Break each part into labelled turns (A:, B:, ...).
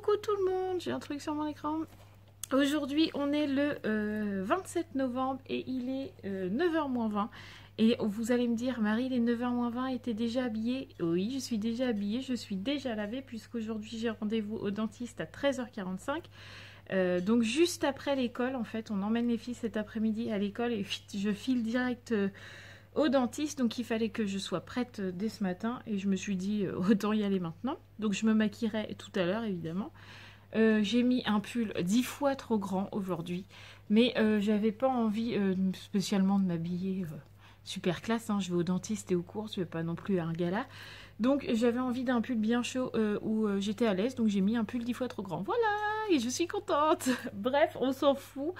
A: Coucou tout le monde, j'ai un truc sur mon écran. Aujourd'hui on est le 27 novembre et il est 9h moins 20. Et vous allez me dire, Marie, les 9h moins 20 étaient déjà habillée? Oui, je suis déjà habillée, je suis déjà lavée puisqu'aujourd'hui j'ai rendez-vous au dentiste à 13h45. Donc juste après l'école, en fait, on emmène les filles cet après-midi à l'école et je file direct au dentiste. Donc il fallait que je sois prête dès ce matin et je me suis dit autant y aller maintenant. Donc je me maquillerai tout à l'heure évidemment. J'ai mis un pull 10 fois trop grand aujourd'hui, mais j'avais pas envie spécialement de m'habiller super classe, hein. Je vais au dentiste et aux courses, je vais pas non plus à un gala. Donc j'avais envie d'un pull bien chaud où j'étais à l'aise, donc j'ai mis un pull 10 fois trop grand. Voilà, et je suis contente. Bref, on s'en fout.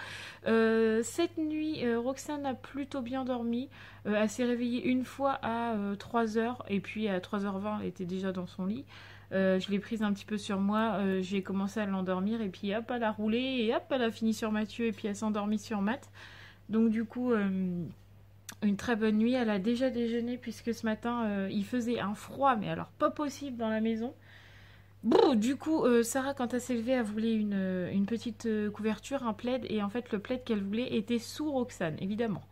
A: Cette nuit, Roxane a plutôt bien dormi. Elle s'est réveillée une fois à 3h, et puis à 3h20, elle était déjà dans son lit. Je l'ai prise un petit peu sur moi, j'ai commencé à l'endormir, et puis hop, elle a roulé, et hop, elle a fini sur Mathieu, et puis elle s'est endormie sur Matt. Donc du coup... une très bonne nuit, elle a déjà déjeuné puisque ce matin il faisait un froid mais alors pas possible dans la maison. Bon, du coup Sarah quand elle s'est levée elle voulait une petite couverture, un plaid, et en fait le plaid qu'elle voulait était sous Roxane évidemment.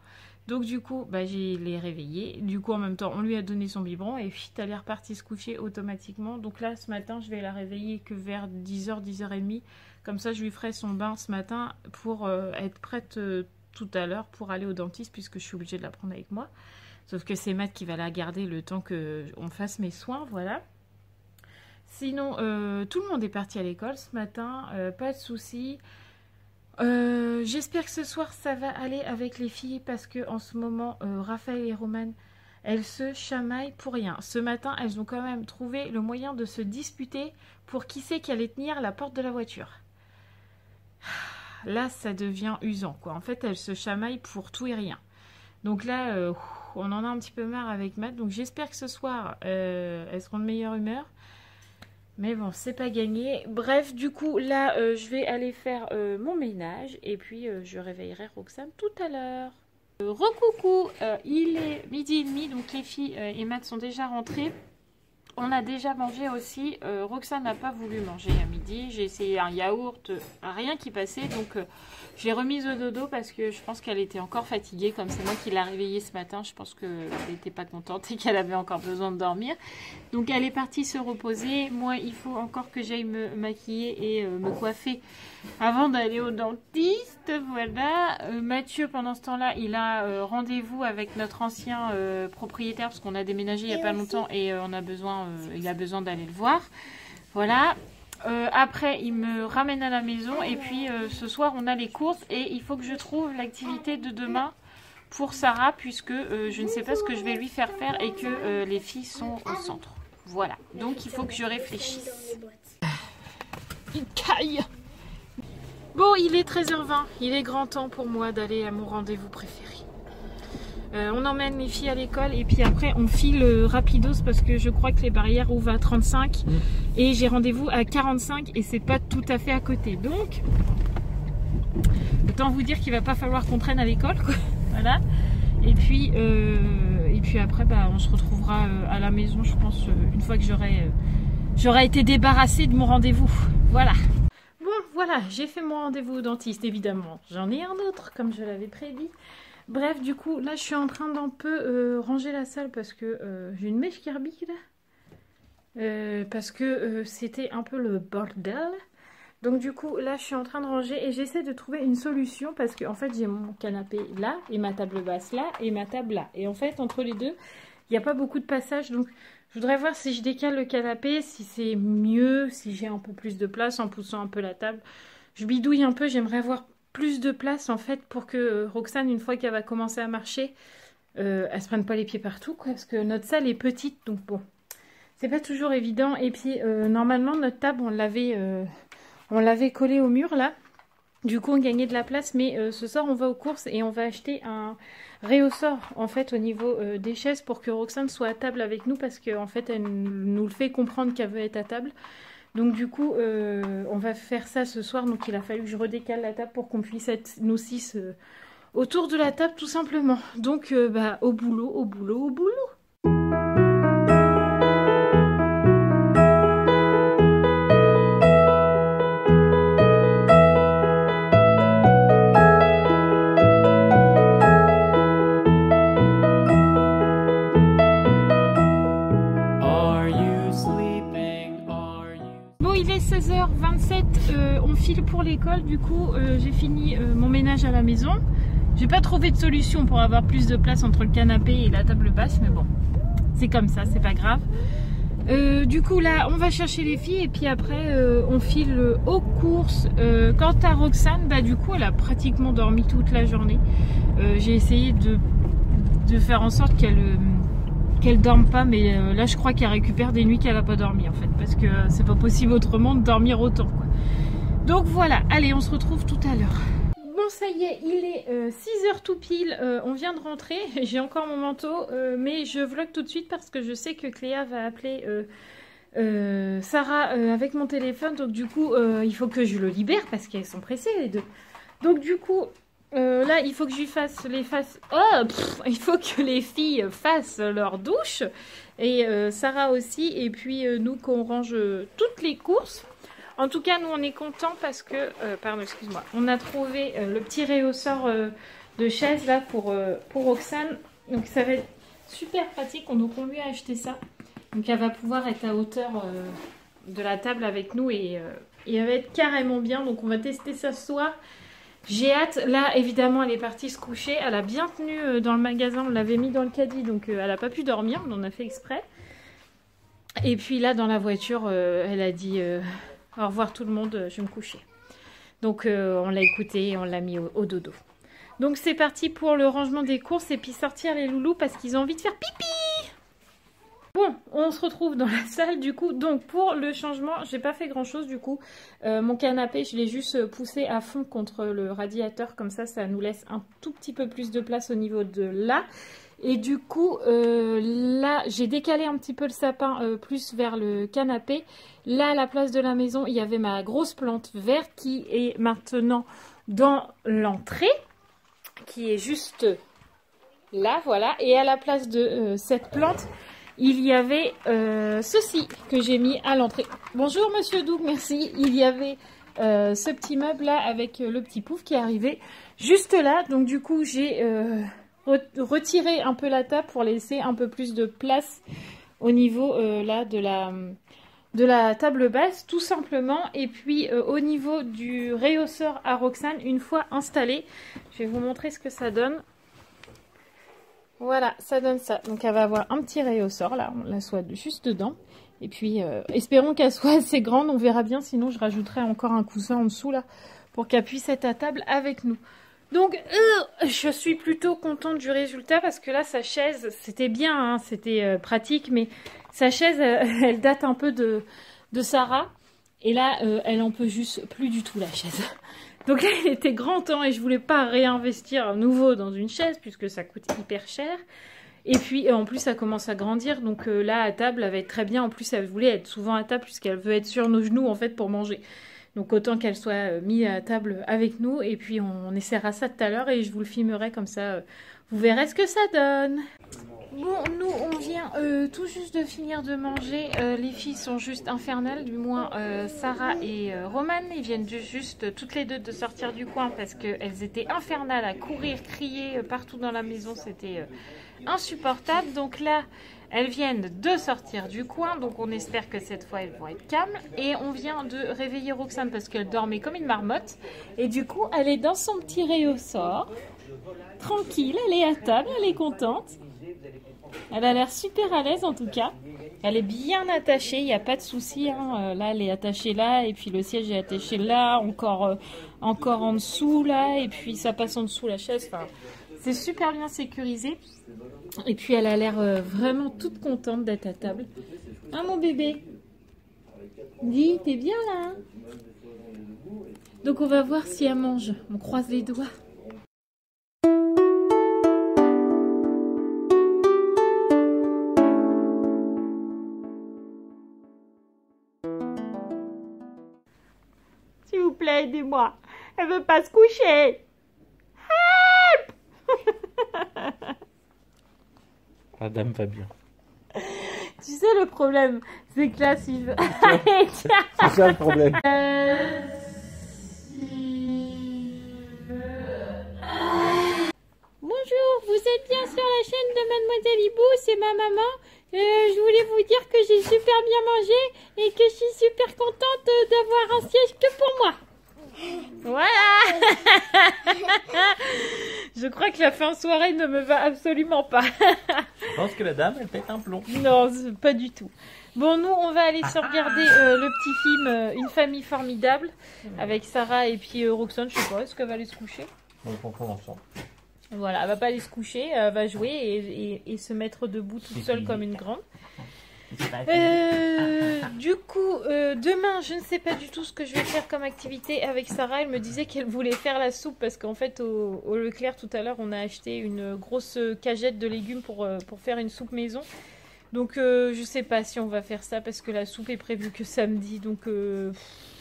A: Donc du coup bah, je l'ai réveillée, du coup en même temps on lui a donné son biberon et puis elle est repartie se coucher automatiquement. Donc là ce matin je vais la réveiller que vers 10h, 10h30, comme ça je lui ferai son bain ce matin pour être prête tout à l'heure pour aller au dentiste puisque je suis obligée de la prendre avec moi. Sauf que c'est Matt qui va la garder le temps qu'on fasse mes soins, voilà. Sinon, tout le monde est parti à l'école ce matin, pas de soucis. J'espère que ce soir ça va aller avec les filles parce que en ce moment, Raphaël et Romane, elles se chamaillent pour rien. Ce matin, elles ont quand même trouvé le moyen de se disputer pour qui c'est qui allait tenir la porte de la voiture. Là, ça devient usant, quoi. En fait, elles se chamaillent pour tout et rien. Donc là, on en a un petit peu marre avec Matt. Donc j'espère que ce soir, elles seront de meilleure humeur. Mais bon, c'est pas gagné. Bref, du coup, là, je vais aller faire mon ménage. Et puis, je réveillerai Roxane tout à l'heure. Recoucou, il est 12h30. Donc les filles et Matt sont déjà rentrées. On a déjà mangé aussi. Roxane n'a pas voulu manger à midi. J'ai essayé un yaourt, rien qui passait. Donc, je l'ai remise au dodo parce que je pense qu'elle était encore fatiguée. Comme c'est moi qui l'ai réveillée ce matin, je pense qu'elle n'était pas contente et qu'elle avait encore besoin de dormir. Donc, elle est partie se reposer. Moi, il faut encore que j'aille me maquiller et me coiffer avant d'aller au dentiste. Voilà. Mathieu, pendant ce temps-là, il a rendez-vous avec notre ancien propriétaire parce qu'on a déménagé il n'y a pas longtemps et on a besoin... il a besoin d'aller le voir. Voilà. Après, il me ramène à la maison. Et puis, ce soir, on a les courses. Et il faut que je trouve l'activité de demain pour Sarah. Puisque je ne sais pas ce que je vais lui faire faire. Et que les filles sont au centre. Voilà. Donc, il faut que je réfléchisse. Il caille. Bon, il est 13h20. Il est grand temps pour moi d'aller à mon rendez-vous préféré. On emmène mes filles à l'école et puis après on file rapidos parce que je crois que les barrières ouvrent à 35 et j'ai rendez-vous à 45 et c'est pas tout à fait à côté. Donc, autant vous dire qu'il va pas falloir qu'on traîne à l'école, quoi. Voilà. Et puis après, bah, on se retrouvera à la maison, je pense, une fois que j'aurai été débarrassée de mon rendez-vous. Voilà. Bon, voilà, j'ai fait mon rendez-vous au dentiste, évidemment. J'en ai un autre, comme je l'avais prédit. Bref, du coup, là, je suis en train d'un peu ranger la salle parce que j'ai une mèche qui rebille, là. Parce que c'était un peu le bordel. Donc, du coup, là, je suis en train de ranger et j'essaie de trouver une solution parce que, en fait, j'ai mon canapé là et ma table basse là et ma table là. Et en fait, entre les deux, il n'y a pas beaucoup de passage. Donc, je voudrais voir si je décale le canapé, si c'est mieux, si j'ai un peu plus de place en poussant un peu la table. Je bidouille un peu, j'aimerais avoir plus de place en fait pour que Roxane, une fois qu'elle va commencer à marcher, elle se prenne pas les pieds partout, quoi, parce que notre salle est petite, donc bon, c'est pas toujours évident. Et puis normalement notre table on l'avait collée au mur là, du coup on gagnait de la place, mais ce soir on va aux courses et on va acheter un réhausseur en fait au niveau des chaises pour que Roxane soit à table avec nous parce qu'en fait elle nous le fait comprendre qu'elle veut être à table. Donc du coup, on va faire ça ce soir. Donc il a fallu que je redécale la table pour qu'on puisse être nous 6 autour de la table tout simplement. Donc bah, au boulot, au boulot, au boulot. 16h27, on file pour l'école. Du coup, j'ai fini mon ménage à la maison. J'ai pas trouvé de solution pour avoir plus de place entre le canapé et la table basse, mais bon, c'est comme ça, c'est pas grave. Du coup là on va chercher les filles et puis après on file aux courses. Quant à Roxane, bah du coup elle a pratiquement dormi toute la journée. J'ai essayé de faire en sorte qu'elle dorme pas, mais là je crois qu'elle récupère des nuits qu'elle a pas dormi en fait, parce que c'est pas possible autrement de dormir autant quoi. Donc voilà, allez on se retrouve tout à l'heure. Bon ça y est, il est 6h tout pile, on vient de rentrer, j'ai encore mon manteau, mais je vlog tout de suite parce que je sais que Cléa va appeler Sarah avec mon téléphone, donc du coup il faut que je le libère parce qu'elles sont pressées les deux. Donc du coup là il faut que je lui fasse il faut que les filles fassent leur douche et Sarah aussi, et puis nous qu'on range toutes les courses. En tout cas, nous, on est contents parce que, pardon, excuse-moi, on a trouvé le petit réhausseur de chaise là pour Roxane. Donc, ça va être super pratique. Donc, on lui a acheté ça. Donc, elle va pouvoir être à hauteur de la table avec nous et elle va être carrément bien. Donc, on va tester ça ce soir. J'ai hâte. Là, évidemment, elle est partie se coucher. Elle a bien tenu dans le magasin. On l'avait mis dans le caddie. Donc, elle n'a pas pu dormir. On en a fait exprès. Et puis là, dans la voiture, elle a dit... au revoir tout le monde, je vais me coucher. Donc on l'a écouté et on l'a mis au dodo. Donc c'est parti pour le rangement des courses et puis sortir les loulous parce qu'ils ont envie de faire pipi. Bon, on se retrouve dans la salle du coup. Donc pour le changement, j'ai pas fait grand chose du coup. Mon canapé, je l'ai juste poussé à fond contre le radiateur. Comme ça nous laisse un tout petit peu plus de place au niveau de là. Et du coup, là, j'ai décalé un petit peu le sapin plus vers le canapé. Là, à la place de la maison, il y avait ma grosse plante verte qui est maintenant dans l'entrée, qui est juste là, voilà. Et à la place de cette plante, il y avait ceci que j'ai mis à l'entrée. Bonjour, monsieur Doug, merci. Il y avait ce petit meuble là avec le petit pouf qui est arrivé juste là. Donc, du coup, j'ai... retirer un peu la table pour laisser un peu plus de place au niveau là de la table basse tout simplement. Et puis au niveau du réhausseur à Roxane, une fois installé, je vais vous montrer ce que ça donne. Voilà, ça donne ça. Donc elle va avoir un petit réhausseur là, on la soit juste dedans. Et puis espérons qu'elle soit assez grande, on verra bien, sinon je rajouterai encore un coussin en dessous là pour qu'elle puisse être à table avec nous. Donc, je suis plutôt contente du résultat parce que là, sa chaise, c'était bien, hein, c'était pratique, mais sa chaise, elle date un peu de Sarah. Et là, elle en peut juste plus du tout, la chaise. Donc là, il était grand temps et je voulais pas réinvestir à nouveau dans une chaise puisque ça coûte hyper cher. Et puis, en plus, ça commence à grandir. Donc là, à table, elle va être très bien. En plus, elle voulait être souvent à table puisqu'elle veut être sur nos genoux, en fait, pour manger. Donc autant qu'elle soit mise à table avec nous. Et puis on essaiera ça tout à l'heure et je vous le filmerai comme ça. Vous verrez ce que ça donne. Bon, nous on vient tout juste de finir de manger. Les filles sont juste infernales. Du moins Sarah et Romane. Ils viennent juste toutes les deux de sortir du coin parce qu'elles étaient infernales à courir, crier partout dans la maison. C'était insupportable. Donc là... elles viennent de sortir du coin, donc on espère que cette fois elles vont être calmes. Et on vient de réveiller Roxane parce qu'elle dormait comme une marmotte. Et du coup, elle est dans son petit réhausseur, tranquille, elle est à table, elle est contente. Elle a l'air super à l'aise en tout cas. Elle est bien attachée, il n'y a pas de souci. Hein. Là, elle est attachée là, et puis le siège est attaché là, encore en dessous là, et puis ça passe en dessous la chaise. Enfin, c'est super bien sécurisé. Et puis elle a l'air vraiment toute contente d'être à table. Hein mon bébé? Dis, t'es bien là hein? Donc on va voir si elle mange. On croise les doigts. S'il vous plaît, aidez-moi. Elle veut pas se coucher. Help!
B: Madame va bien.
A: Tu sais le problème, c'est que là si je veux...
B: C'est ça le problème.
A: Bonjour, vous êtes bien sur la chaîne de Mademoiselle Hibou, c'est ma maman. Je voulais vous dire que j'ai super bien mangé et que je suis super contente d'avoir un siège que pour moi. Voilà. Je crois que la fin de soirée ne me va absolument pas.
B: Je pense que la dame, elle pète un plomb.
A: Non, pas du tout. Bon, nous, on va aller se regarder le petit film Une famille formidable avec Sarah et puis Roxane. Je sais pas, est-ce qu'elle va aller se coucher?
B: Donc on prend ensemble.
A: Voilà, elle va pas aller se coucher, elle va jouer et se mettre debout toute seule comme une grande. Du coup, demain, je ne sais pas du tout ce que je vais faire comme activité avec Sarah. Elle me disait qu'elle voulait faire la soupe parce qu'en fait, au Leclerc, tout à l'heure, on a acheté une grosse cagette de légumes pour faire une soupe maison. Donc, je sais pas si on va faire ça parce que la soupe est prévue que samedi. Donc, je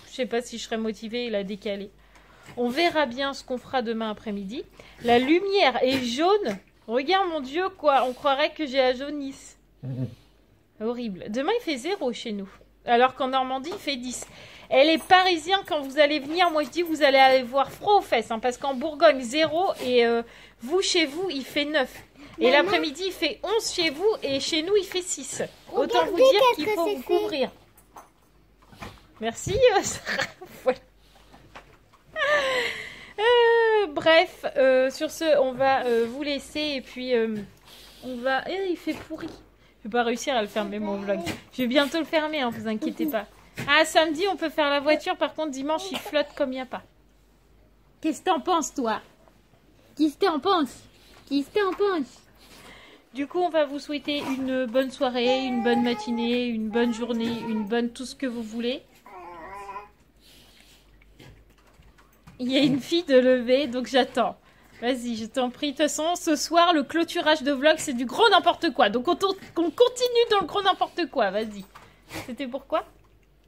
A: sais pas si je serai motivée et la décaler. On verra bien ce qu'on fera demain après-midi. La lumière est jaune. Regarde, mon Dieu, quoi. On croirait que j'ai la jaunisse. Horrible. Demain, il fait 0 chez nous. Alors qu'en Normandie, il fait 10. Et les Parisiens, quand vous allez venir, moi je dis, vous allez aller voir froid aux fesses. Hein, parce qu'en Bourgogne, 0. Et vous, chez vous, il fait 9. Et l'après-midi, il fait 11 chez vous. Et chez nous, il fait 6. Autant vous dire qu'il faut vous couvrir. Merci, Sarah. Voilà. Bref, sur ce, on va vous laisser. Et puis, on va... il fait pourri. Je vais pas réussir à le fermer mon vlog. Je vais bientôt le fermer, hein, vous inquiétez pas. Ah, samedi, on peut faire la voiture. Par contre, dimanche, il flotte comme il n'y a pas. Qu'est-ce que t'en penses, toi? Qu'est-ce que t'en penses? Qu'est-ce que t'en penses? Du coup, on va vous souhaiter une bonne soirée, une bonne matinée, une bonne journée, une bonne tout ce que vous voulez. Il y a une fille de lever, donc j'attends. Vas-y, je t'en prie. De toute façon, ce soir, le clôturage de vlog, c'est du gros n'importe quoi. Donc, on continue dans le gros n'importe quoi. Vas-y. C'était pourquoi?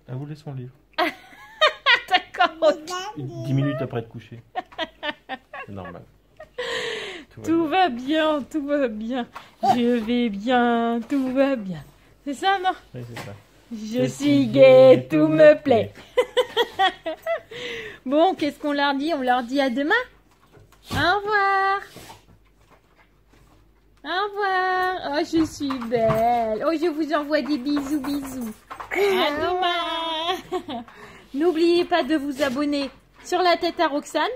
B: Elle voulait son livre.
A: D'accord.
B: 10 minutes après de coucher. C'est normal.
A: Tout va bien, tout va bien. Je vais bien, tout va bien. C'est ça, non?
B: Oui, c'est ça.
A: Je suis gaie, tout me plaît. Bon, qu'est-ce qu'on leur dit? On leur dit à demain. Au revoir. Au revoir. Oh, je suis belle. Oh, je vous envoie des bisous, bisous. À demain. N'oubliez pas de vous abonner sur la tête à Roxane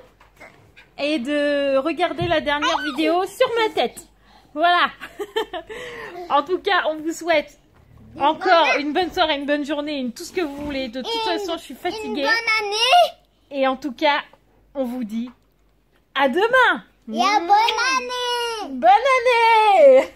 A: et de regarder la dernière vidéo sur ma tête. Voilà. En tout cas, on vous souhaite encore une bonne soirée, une bonne journée, tout ce que vous voulez. De toute façon, je suis fatiguée. Une bonne année. Et en tout cas, on vous dit à demain. Et à bonne année. Bonne année.